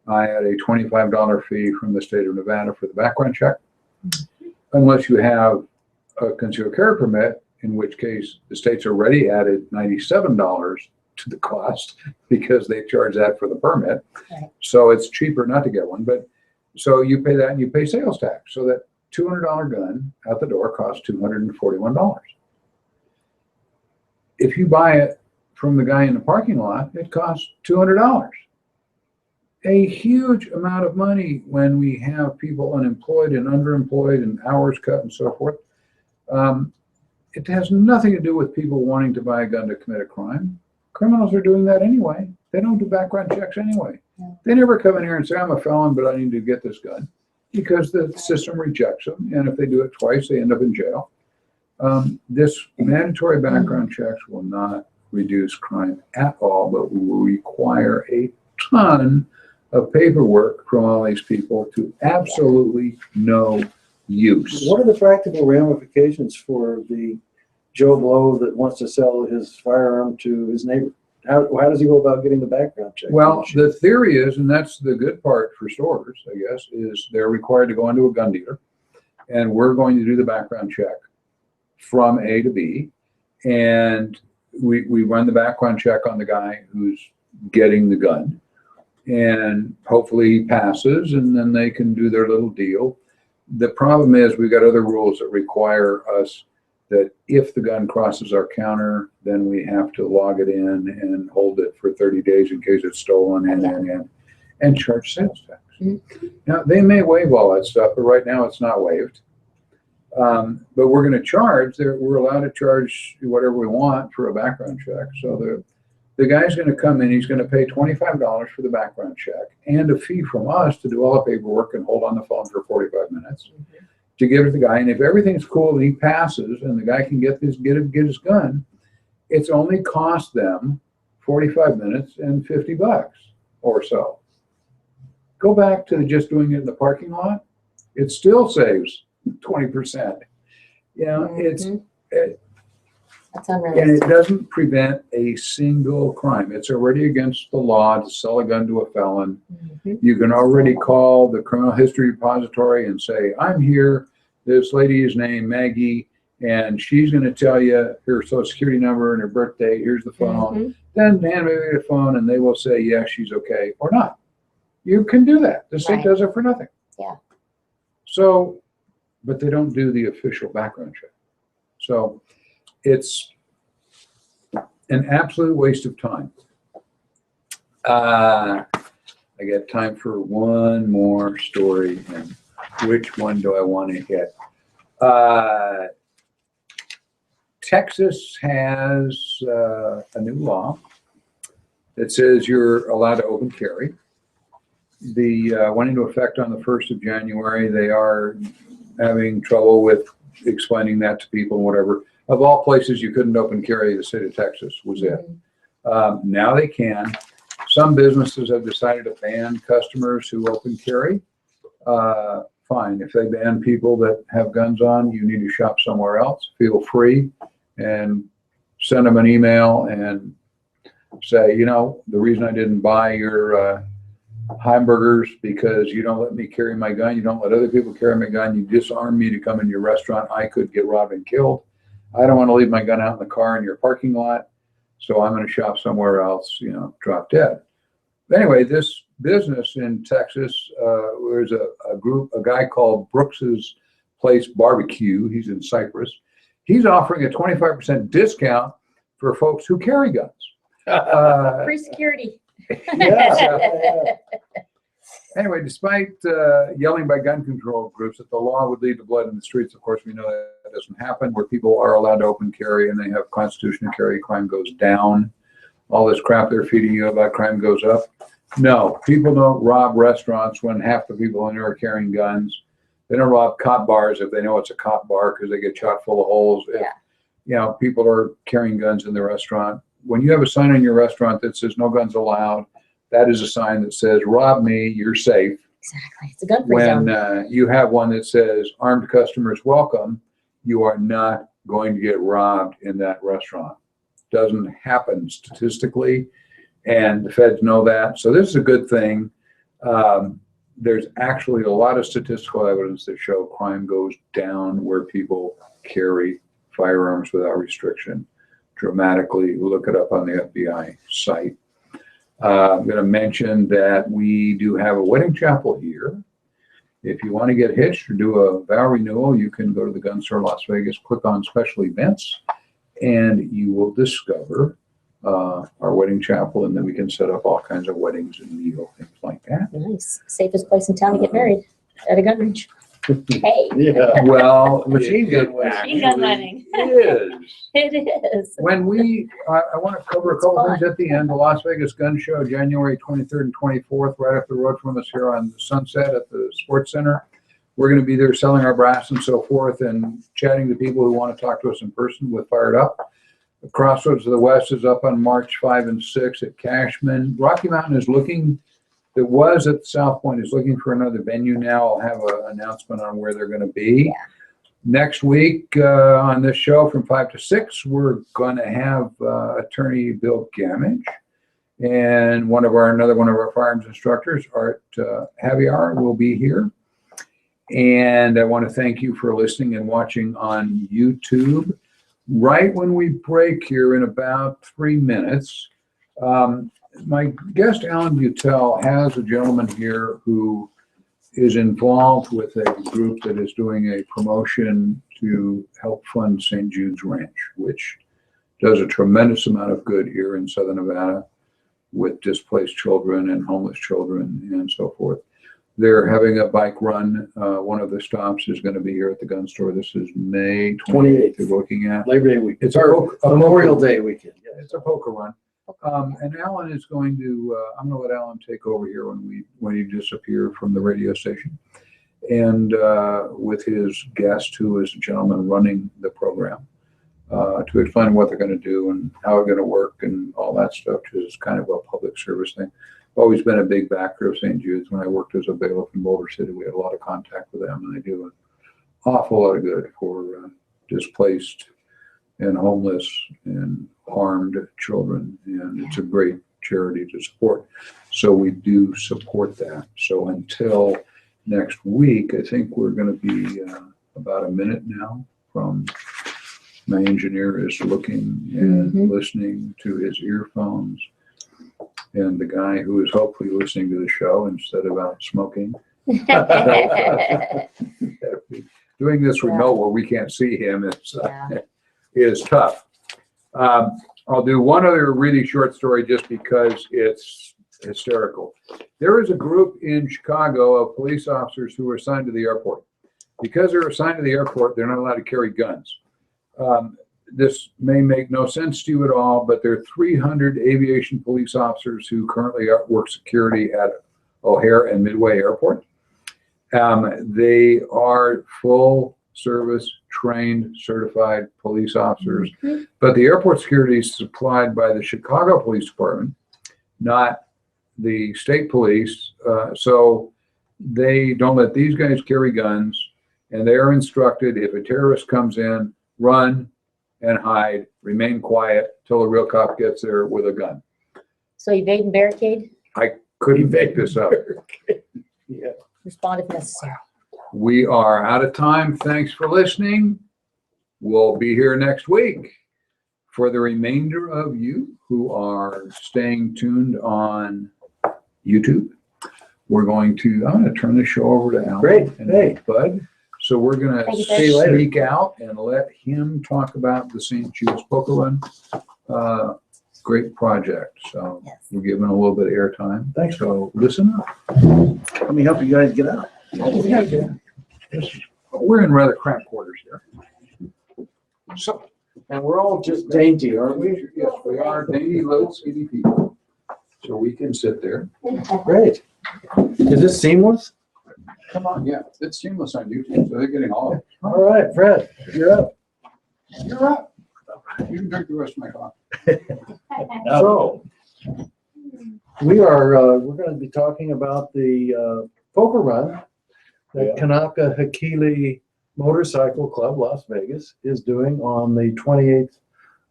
I add a $25 fee from the state of Nevada for the background check. unless you have a concealed carry permit, in which case the state's already added $97 to the cost because they charge that for the permit. Right. So it's cheaper not to get one. But so you pay that and you pay sales tax. So that $200 gun out the door costs $241. If you buy it from the guy in the parking lot, it costs $200. A huge amount of money when we have people unemployed and underemployed and hours cut and so forth. It has nothing to do with people wanting to buy a gun to commit a crime. Criminals are doing that anyway. They don't do background checks anyway. Yeah. They never come in here and say, I'm a felon, but I need to get this gun, because the system rejects them. And if they do it twice, they end up in jail. This mandatory background checks will not reduce crime at all, but will require a ton of paperwork from all these people to absolutely no use. What are the practical ramifications for the Joe Blow that wants to sell his firearm to his neighbor? How does he go about getting the background check? Well, the theory is, and that's the good part for stores, I guess, is they're required to go into a gun dealer, and we're going to do the background check from A to B, and we run the background check on the guy who's getting the gun, and hopefully he passes, and then they can do their little deal. The problem is we've got other rules that require us that if the gun crosses our counter, then we have to log it in and hold it for 30 days in case it's stolen and charge sales tax. Mm-hmm. Now, they may waive all that stuff, but right now it's not waived. But we're going to charge, we're allowed to charge whatever we want for a background check. So the guy's going to come in, he's going to pay $25 for the background check and a fee from us to do all the paperwork and hold on the phone for 45 minutes to give it to the guy. And if everything's cool and he passes and the guy can get his gun, it's only cost them 45 minutes and $50 or so. Go back to just doing it in the parking lot. It still saves 20%. You know, That's and unrealistic. it doesn't prevent a single crime. It's already against the law to sell a gun to a felon. You can already call the criminal history repository and say, I'm here, this lady is named Maggie, and she's going to tell you her social security number and her birthday, here's the phone. Then hand me the phone and they will say, yeah, she's okay, or not. You can do that. The state does it for nothing. Yeah. So, but they don't do the official background check. So it's an absolute waste of time. I got time for one more story, and which one do I want to hit? Texas has a new law that says you're allowed to open carry. The went into effect on the 1st of January. They are having trouble with explaining that to people and whatever. Of all places you couldn't open carry, the state of Texas was it. Now they can. Some businesses have decided to ban customers who open carry. Fine. If they ban people that have guns on, you need to shop somewhere else. Feel free, and send them an email and say, you know, the reason I didn't buy your hamburgers because you don't let me carry my gun. You don't let other people carry my gun. You disarm me to come in your restaurant. I could get robbed and killed. I don't want to leave my gun out in the car in your parking lot. So I'm going to shop somewhere else, you know, drop dead. Anyway, this business in Texas, there's a guy called Brooks's Place Barbecue. He's in Cypress. He's offering a 25% discount for folks who carry guns. Free security. Anyway, despite yelling by gun control groups that the law would lead to blood in the streets, of course, we know that doesn't happen. Where people are allowed to open carry and they have constitutional carry, crime goes down. All this crap they're feeding you about crime goes up. No, people don't rob restaurants when half the people in there are carrying guns. They don't rob cop bars if they know it's a cop bar because they get shot full of holes. If, you know, people are carrying guns in the restaurant. When you have a sign in your restaurant that says no guns allowed, that is a sign that says, rob me, you're safe. Exactly. It's a gun-free zone. When you have one that says armed customers welcome, you are not going to get robbed in that restaurant. Doesn't happen statistically, and the feds know that. So this is a good thing. there's actually a lot of statistical evidence that show crime goes down where people carry firearms without restriction dramatically. Look it up on the FBI site. I'm going to mention that we do have a wedding chapel here. If you want to get hitched or do a vow renewal, you can go to the Gun Store Las Vegas, click on special events, and you will discover our wedding chapel, and then we can set up all kinds of weddings and meal, things like that. Nice. Safest place in town to get married, at a gun range. Hey. Yeah. Well, Machine gun wedding. Machine gun wedding. Is. It is. When I want to cover a couple things at the end. The Las Vegas Gun Show, January 23rd and 24th, right up the road from us here on Sunset at the Sports Center. We're going to be there selling our brass and so forth and chatting to people who want to talk to us in person with Fired Up. The Crossroads of the West is up on March 5 and 6 at Cashman. Rocky Mountain is looking, it was at South Point, is looking for another venue now. I'll have an announcement on where they're going to be. Yeah. Next week on this show from 5 to 6, we're going to have attorney Bill Gamage and another one of our firearms instructors, Art Javier, will be here. And I want to thank you for listening and watching on YouTube. Right when we break here in about 3 minutes, my guest Alan Butel has a gentleman here who is involved with a group that is doing a promotion to help fund St. Jude's Ranch, which does a tremendous amount of good here in Southern Nevada with displaced children and homeless children and so forth. They're having a bike run. One of the stops is going to be here at the gun store. This is May 28th. You're looking at Labor Day weekend. It's our Memorial Day weekend. Yeah. It's a poker run. And Alan is going to, I'm going to let Alan take over here when you disappear from the radio station. And with his guest, who is a gentleman running the program, to explain what they're going to do and how it's going to work and all that stuff, because it's kind of a public service thing. I've always been a big backer of St. Jude's. When I worked as a bailiff in Boulder City, we had a lot of contact with them, and they do an awful lot of good for displaced and homeless and harmed children, and it's a great charity to support. So we do support that. So until next week, I think we're going to be about a minute now from my engineer is looking and listening to his earphones, and the guy who is hopefully listening to the show instead of out smoking. Doing this remote where we can't see him is tough. I'll do one other really short story just because it's hysterical. There is a group in Chicago of police officers who are assigned to the airport. Because they're assigned to the airport, they're not allowed to carry guns. This may make no sense to you at all, but there are 300 aviation police officers who currently work security at O'Hare and Midway Airport. They are full service, trained, certified police officers, but the airport security is supplied by the Chicago Police Department, not the state police. So they don't let these guys carry guns, and they are instructed if a terrorist comes in, run and hide, remain quiet till a real cop gets there with a gun. So evade and barricade? I couldn't make this up. Yeah. Respond if necessary. We are out of time. Thanks for listening. We'll be here next week. For the remainder of you who are staying tuned on YouTube, I'm going to turn the show over to Alan. Great. And Bud. So we're going to See you later. sneak out and let him talk about the St. Jude's Poker Run. Great project. So we're giving a little bit of airtime. Thanks. So listen up. Let me help you guys get out. We're in rather cramped quarters here. So, And we're all just dainty, aren't we? yes, we are dainty little skinny people. So we can sit there. Great. Is this seamless? Come on, yeah, it's seamless on YouTube, so they're getting all of it. All right, Fred, you're up. You're up. You can drink the rest of my coffee. So, we're going to be talking about the poker run that Kanaka Hakili Motorcycle Club, Las Vegas, is doing on the 28th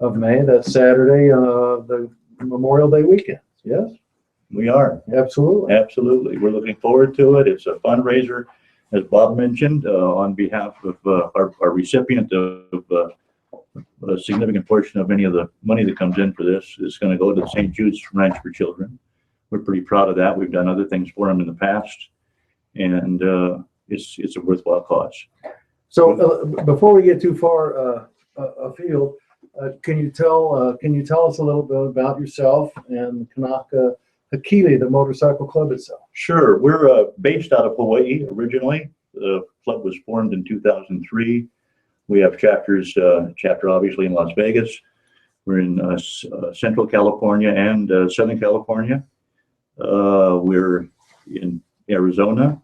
of May. That's Saturday, the Memorial Day weekend. Yes? We are. Absolutely. Absolutely. We're looking forward to it. It's a fundraiser, as Bob mentioned, on behalf of our recipient of a significant portion of any of the money that comes in for this is going to go to the St. Jude's Ranch for Children. We're pretty proud of that. We've done other things for them in the past, and it's a worthwhile cause. So before we get too far afield, can you tell us a little bit about yourself and Kanaka Hakili, the motorcycle club itself? Sure. We're based out of Hawaii originally. The club was formed in 2003. We have chapter obviously in Las Vegas. We're in Central California and Southern California. We're in Arizona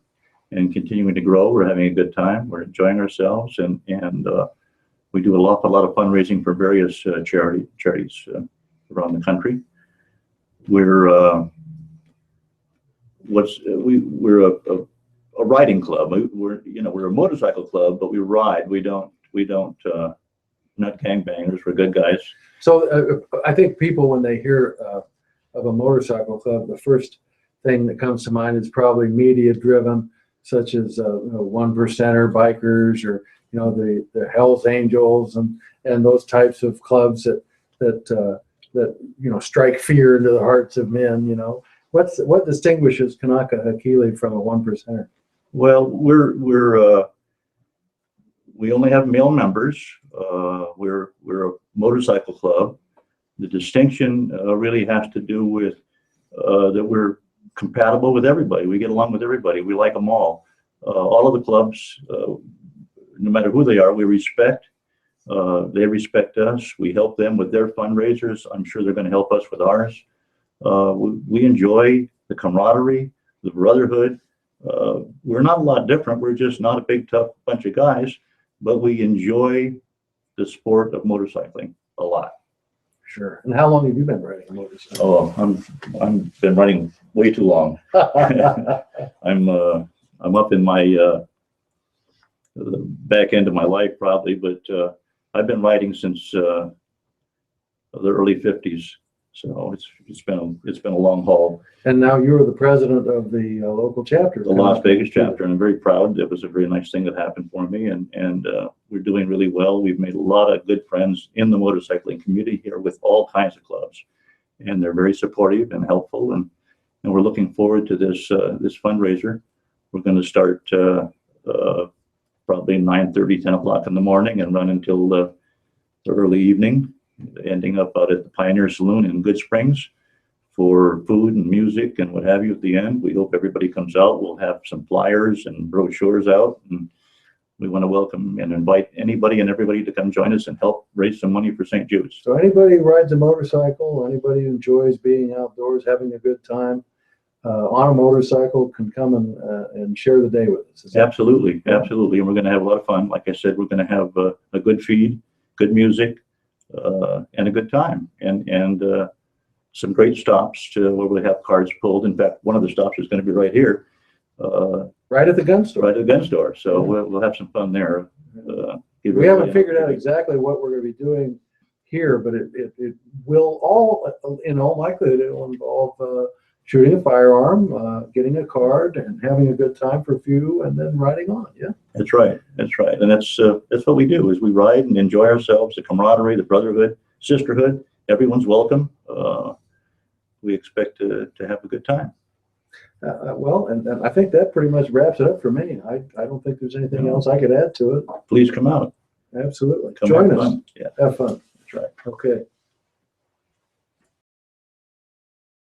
and continuing to grow. We're having a good time. We're enjoying ourselves, and we do a lot of fundraising for various charities around the country. We're a riding club. We're a motorcycle club, but we ride. We don't not gangbangers. We're good guys. So I think people, when they hear of a motorcycle club, the first thing that comes to mind is probably media driven, such as one percenter bikers, or the Hells Angels and those types of clubs that strike fear into the hearts of men. What distinguishes Kanaka Hakili from a one percenter? Well, we only have male members. We're a motorcycle club. The distinction really has to do with that we're compatible with everybody. We get along with everybody. We like them all. All of the clubs, no matter who they are, we respect. They respect us. We help them with their fundraisers. I'm sure they're going to help us with ours. We enjoy the camaraderie, the brotherhood. We're not a lot different. We're just not a big, tough bunch of guys, but we enjoy the sport of motorcycling a lot. Sure. And how long have you been riding a motorcycle? Oh, I've been riding way too long. I'm up in my back end of my life probably, but I've been riding since the early 50s. So it's been a long haul. And now you're the president of the local chapter. The Las Vegas chapter, and I'm very proud. It was a very nice thing that happened for me, and we're doing really well. We've made a lot of good friends in the motorcycling community here with all kinds of clubs, and they're very supportive and helpful, and we're looking forward to this fundraiser. We're going to start probably 9:30, 10 o'clock in the morning and run until the early evening, ending up out at the Pioneer Saloon in Good Springs for food and music and what have you at the end. We hope everybody comes out. We'll have some flyers and brochures out, and we want to welcome and invite anybody and everybody to come join us and help raise some money for St. Jude's. So anybody who rides a motorcycle, anybody who enjoys being outdoors, having a good time on a motorcycle, can come and share the day with us. Absolutely, absolutely. And we're going to have a lot of fun. Like I said, we're going to have a good feed, good music, and a good time, and some great stops where we have cars pulled. In fact, one of the stops is going to be right here. Right at the gun store. Right at the gun store. So we'll have some fun there. We haven't figured out exactly what we're going to be doing here, but it will all, in all likelihood, it will involve shooting a firearm, getting a card, and having a good time for a few, and then riding on. Yeah. That's right. That's right. And that's what we do, is we ride and enjoy ourselves, the camaraderie, the brotherhood, sisterhood. Everyone's welcome. We expect to have a good time. Well, and I think that pretty much wraps it up for me. I don't think there's anything else I could add to it. Please come out. Absolutely. Come Join have us. fun. Yeah, Have fun. that's right. Okay.